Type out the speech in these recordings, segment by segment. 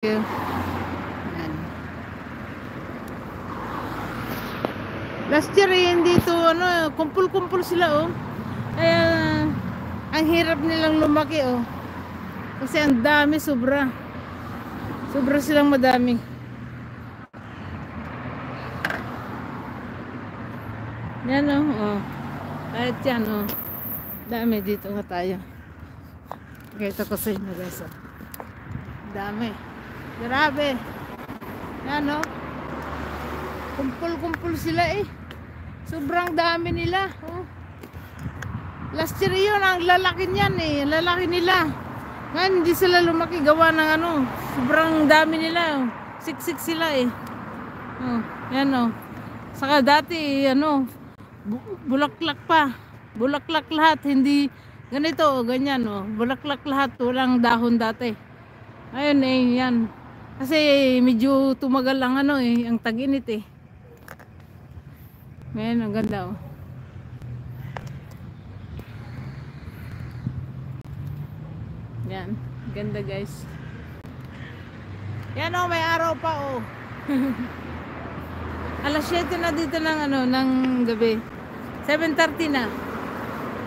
Yan. Last year dito kumpul-kumpul sila Kaya ang hirap nilang lumaki Kasi ang dami sobra. Sobra silang madami. Yan Kahit yan dami dito nga tayo. Kita ko sa inyo guys Dami. Grabe. Yan kumpul-kumpul sila Sobrang dami nila Last year yun ang lalaki niyan lalaki nila. Ngayon hindi sila lumaki gawa ng sobrang dami nila siksik sila yan Saka dati bulaklak pa. Bulaklak lahat, hindi ganito ganyan bulaklak lahat, walang dahon dati. Ayun yan. Kasi medyo tumagal lang ang tag-init Ngayon ang ganda Yan, ganda guys. Yan may araw pa Alas 7 na dito ng gabi. 7:30 na.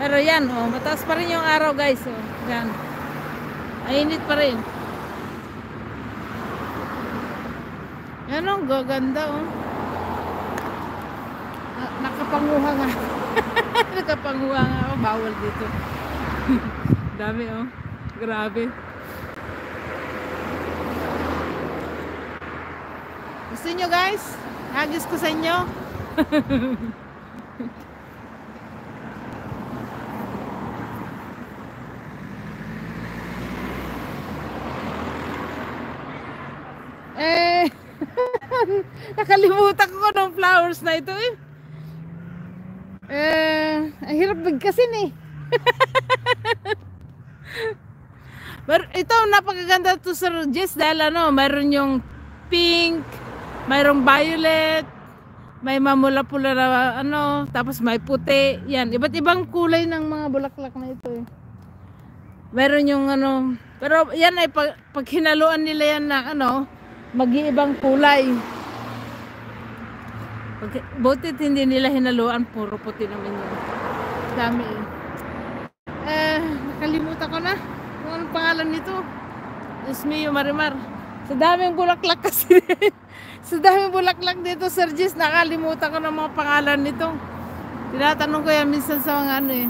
Pero yan mataas pa rin yung araw guys Yan. Mainit pa rin. Yan gaganda nakapanguha nga. Nakapanguha nga ako, bawal dito. Dami grabe. Gusto nyo guys? Hagis ko sa inyo. Nakalimutan ko ng flowers na ito ang hirap bigkasin Pero ito napakaganda to Sir Jess dahil mayroon yung pink, mayroong violet, may mamula-pula na tapos may puti. Yan, iba't ibang kulay ng mga bulaklak na ito Mayroon yung pero yan ay pag hinaluan nila yan na mag-iibang kulay. Butit hindi nila hinaluan, puro puti naman yun. Dami nakalimutan ko na kung anong pangalan nito. Diyos mio Marimar. Sa daming bulaklak kasi. Sa daming bulaklak dito Sir Jess, nakalimutan ko ng mga pangalan nito. Tinatanong ko yan minsan sa mga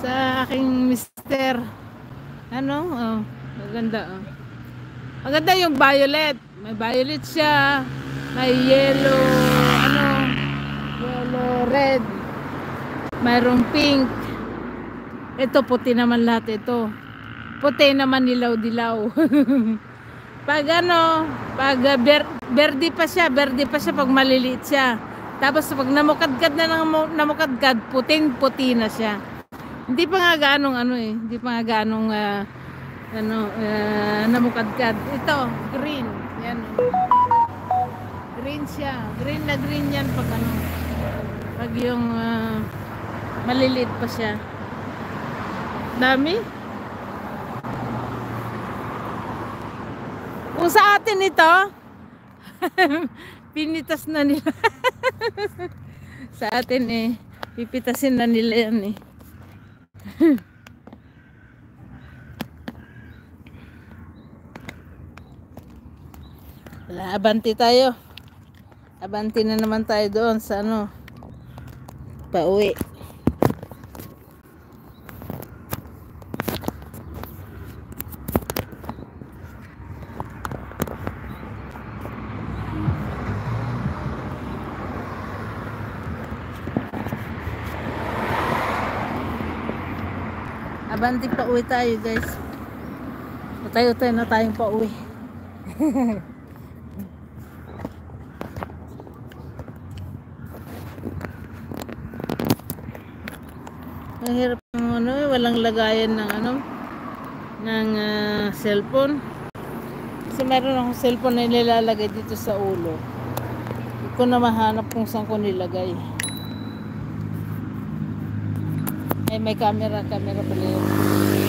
sa aking mister. Maganda Maganda yung violet. May violet siya. May yellow yellow red. Mayroong pink. Ito puti naman lahat ito. Puti naman dilaw-dilaw. Pag pag berde pa siya pag maliliit siya. Tapos pag namukadkad na namukadkad, puting-puti na siya. Hindi pa nga gaanong hindi pa nga gaanong namukadkad. Ito, green. Yan. Green siya. Green na green yan pag yung maliliit pa siya. Dami. Kung sa atin ito, pinitas na nila. Sa atin pipitasin na nila yan Abanti tayo. Abanti na naman tayo doon sa pauwi. Abanti pauwi tayo guys. Tayo na tayong pauwi. Ang hirap walang lagayan ng cellphone. Kasi meron akong cellphone na nilalagay dito sa ulo. Hindi ko na mahanap kung saan ko nilagay. May camera pala yun.